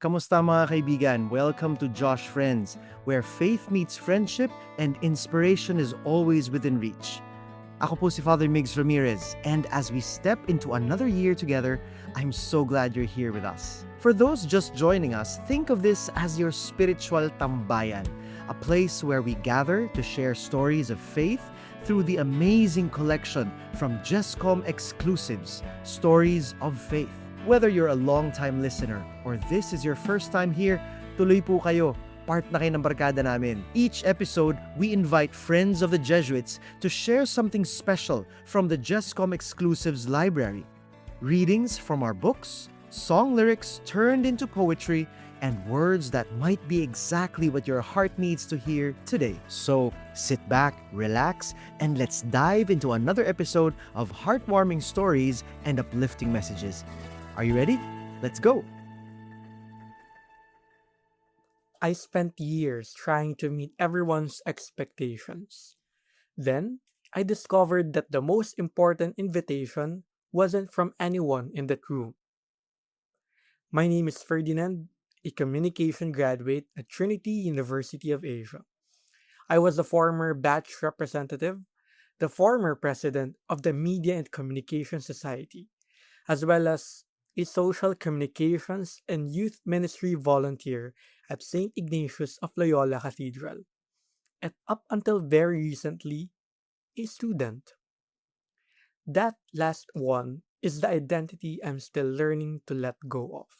Kamusta mga kaibigan? Welcome to Josh Friends, where faith meets friendship and inspiration is always within reach. Ako po si Father Migs Ramirez, and as we step into another year together, I'm so glad you're here with us. For those just joining us, think of this as your spiritual tambayan, a place where we gather to share stories of faith through the amazing collection from JESCOM exclusives, Stories of Faith. Whether you're a long-time listener or this is your first time here, tuloy po kayo. Part na kayo ng barkada namin. Each episode, we invite friends of the Jesuits to share something special from the JESCOM Exclusives library. Readings from our books, song lyrics turned into poetry, and words that might be exactly what your heart needs to hear today. So, sit back, relax, and let's dive into another episode of heartwarming stories and uplifting messages. Are you ready? Let's go! I spent years trying to meet everyone's expectations. Then, I discovered that the most important invitation wasn't from anyone in that room. My name is Ferdinand, a communication graduate at Trinity University of Asia. I was the former batch representative, the former president of the Media and Communication Society, as well as a social communications and youth ministry volunteer at St. Ignatius of Loyola Cathedral, and up until very recently, a student. That last one is the identity I'm still learning to let go of.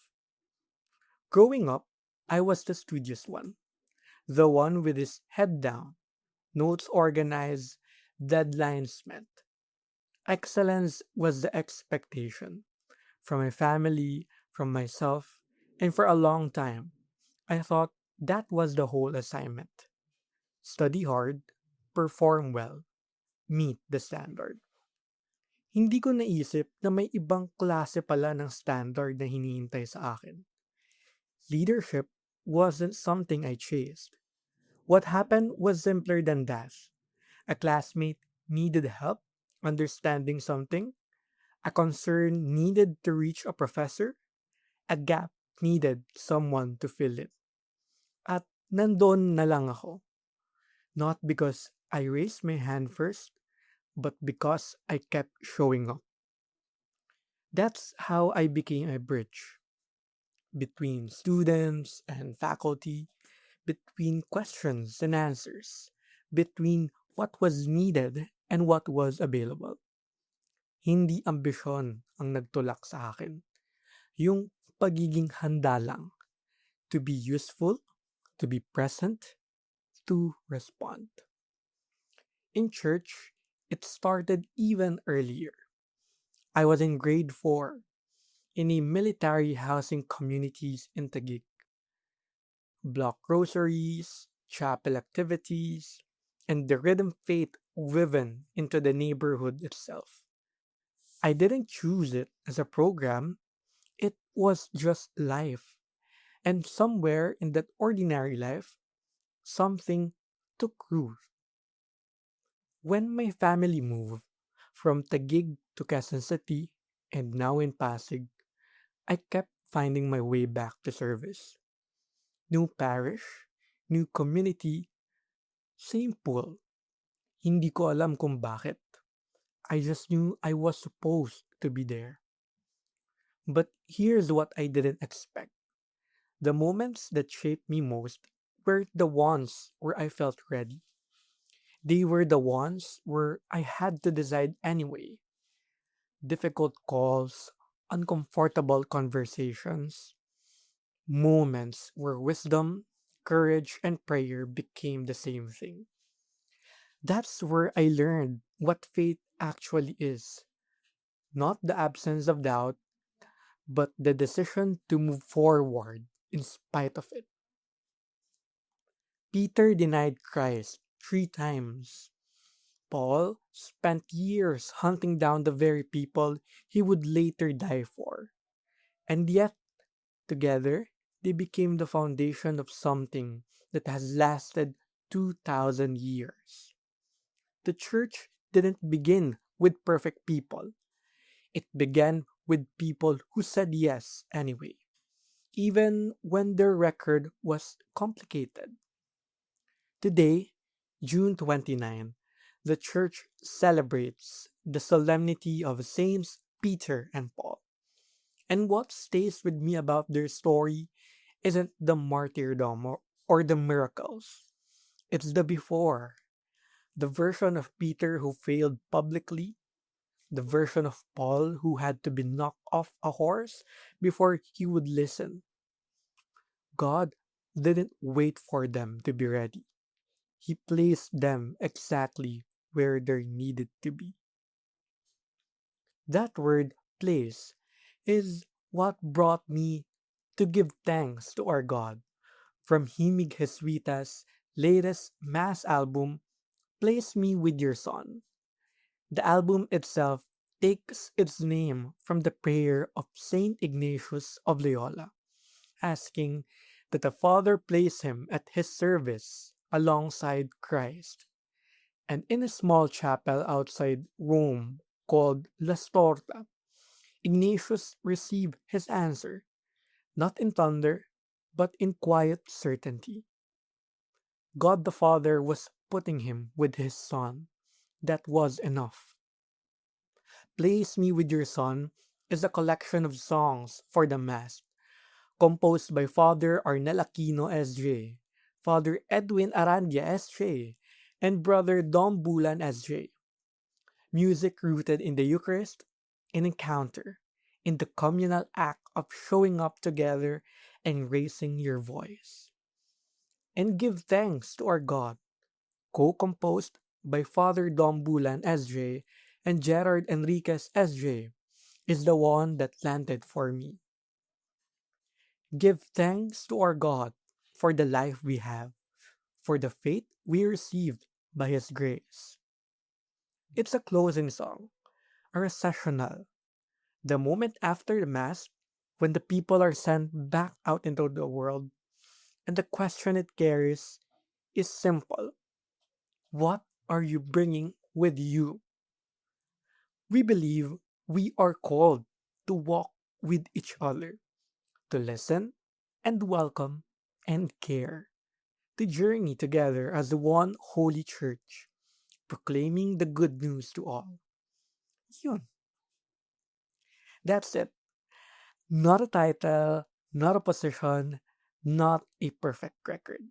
Growing up, I was the studious one, the one with his head down, notes organized, deadlines met. Excellence was the expectation from my family, from myself, and for a long time, I thought that was the whole assignment. Study hard, perform well, meet the standard. Hindi ko naisip na may ibang klase pala ng standard na hinihintay sa akin. Leadership wasn't something I chased. What happened was simpler than that. A classmate needed help understanding something, a concern needed to reach a professor, a gap needed someone to fill it. At nandun na lang ako. Not because I raised my hand first, but because I kept showing up. That's how I became a bridge between students and faculty, between questions and answers, between what was needed and what was available. Hindi ambisyon ang nagtulak sa akin. Yung pagiging handa lang to be useful, to be present, to respond. In church, it started even earlier. I was in grade 4 in a military housing communities in Taguig. Block groceries, chapel activities, and the rhythm faith woven into the neighborhood itself. I didn't choose it as a program, it was just life. And somewhere in that ordinary life, something took root. When my family moved from Taguig to Quezon City and now in Pasig, I kept finding my way back to service. New parish, new community, same pool. Hindi ko alam kung bakit. I just knew I was supposed to be there. But here's what I didn't expect. The moments that shaped me most were the ones where I felt ready. They were the ones where I had to decide anyway. Difficult calls, uncomfortable conversations, moments where wisdom, courage, and prayer became the same thing. That's where I learned what faith actually is. Not the absence of doubt, but the decision to move forward in spite of it. Peter denied Christ 3 times. Paul spent years hunting down the very people he would later die for. And yet, together, they became the foundation of something that has lasted 2,000 years. The church didn't begin with perfect people. It began with people who said yes anyway. even when their record was complicated. Today, June 29, the Church celebrates the solemnity of Saints Peter and Paul. And what stays with me about their story isn't the martyrdom or the miracles. It's the before, the version of Peter who failed publicly, the version of Paul who had to be knocked off a horse before he would listen. God didn't wait for them to be ready. He placed them exactly where they needed to be. That word place is what brought me to give thanks to our God. From Himig Heswita's latest Mass album, Place Me With Your Son. The album itself takes its name from the prayer of Saint Ignatius of Loyola, asking that the Father place him at his service alongside Christ. And in a small chapel outside Rome called La Storta, Ignatius received his answer, not in thunder, but in quiet certainty. God the Father was putting him with his Son. That was enough. Place Me With Your Son is a collection of songs for the Mass, composed by Father Arnel Aquino S.J., Father Edwin Arandia S.J., and Brother Dom Bulan S.J. Music rooted in the Eucharist, in encounter, in the communal act of showing up together and raising your voice. And give thanks to our God, co-composed by Father Dom Bulan S.J. and Gerard Enriquez S.J., is the one that landed for me. Give thanks to our God for the life we have, for the faith we received by His grace. It's a closing song, a recessional, the moment after the Mass when the people are sent back out into the world, and the question it carries is simple. What are you bringing with you? We believe we are called to walk with each other, to listen and welcome and care, to journey together as one holy church, proclaiming the good news to all. Yun, that's it. Not a title, not a position, not a perfect record.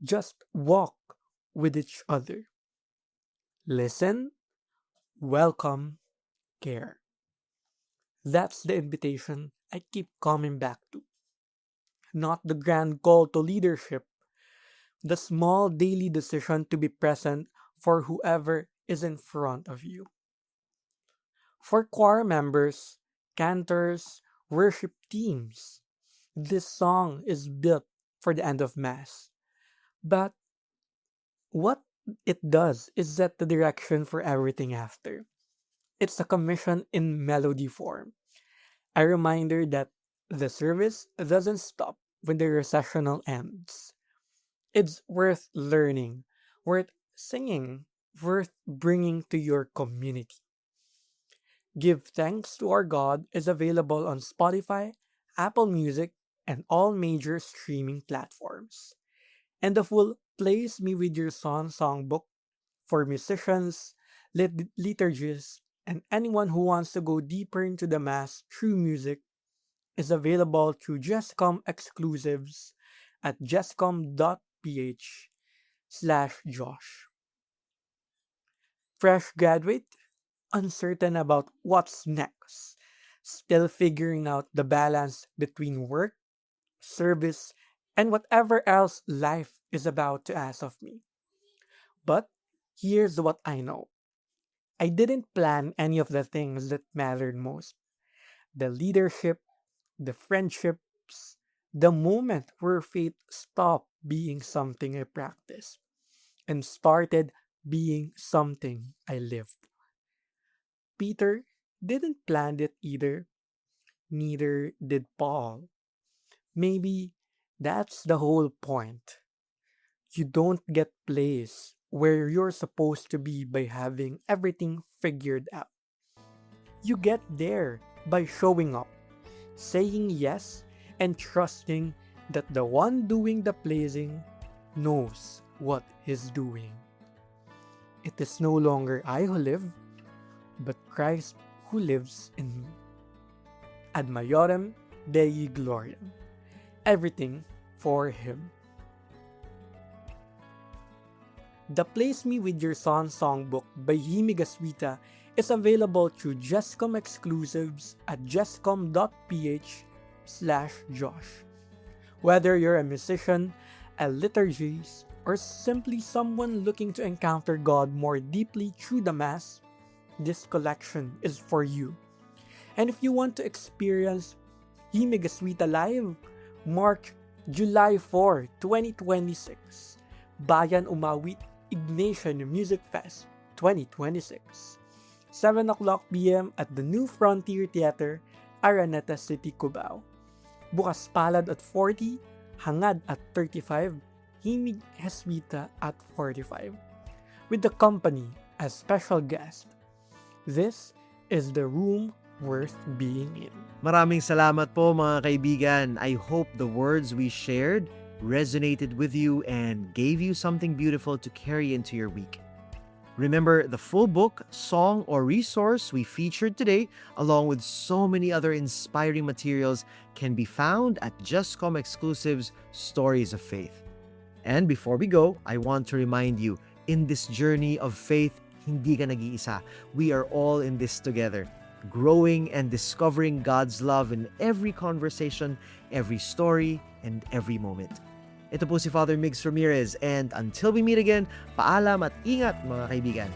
Just walk with each other. Listen, welcome, care. That's the invitation I keep coming back to. Not the grand call to leadership, the small daily decision to be present for whoever is in front of you. For choir members, cantors, worship teams, this song is built for the end of Mass. But what it does is set the direction for everything after. It's a commission in melody form, a reminder that the service doesn't stop when the recessional ends. It's worth learning, worth singing, worth bringing to your community. Give Thanks to Our God is available on Spotify, Apple Music, and all major streaming platforms. And the full Place Me With Your Son songbook for musicians, liturgists, and anyone who wants to go deeper into the Mass through music is available through Jescom exclusives at jescom.ph/Josh. Fresh graduate, uncertain about what's next, still figuring out the balance between work, service, and whatever else life is about to ask of me. But here's what I know. I didn't plan any of the things that mattered most: the leadership, the friendships, the moment where faith stopped being something I practiced and started being something I lived. Peter didn't plan it either, neither did Paul. Maybe that's the whole point. You don't get placed where you're supposed to be by having everything figured out. You get there by showing up, saying yes, and trusting that the one doing the pleasing knows what he's doing. It is no longer I who live, but Christ who lives in me. Ad maiorem Dei gloriam. Everything for Him. The Place Me With Your Son songbook by Himig Heswita is available through JESCOM exclusives at jescom.ph/Josh. Whether you're a musician, a liturgist, or simply someone looking to encounter God more deeply through the Mass, this collection is for you. And if you want to experience Himig Heswita live, mark July 4, 2026, Bayan Umawit Ignatius Music Fest 2026. 7 o'clock p.m. at the New Frontier Theater, Araneta City, Cubao. Bukas palad at 40, hangad at 35, Himig Heswita at 45. With the company as special guest. This is the room worth being in. Maraming salamat po mga kaibigan. I hope the words we shared resonated with you and gave you something beautiful to carry into your week. Remember, the full book, song, or resource we featured today, along with so many other inspiring materials, can be found at JESCOM Exclusives Stories of Faith. And before we go, I want to remind you, in this journey of faith, hindi ka nag-iisa. We are all in this together, growing and discovering God's love in every conversation, every story, and every moment. Ito po si Father Migs Ramirez, and until we meet again, paalam at ingat mga kaibigan.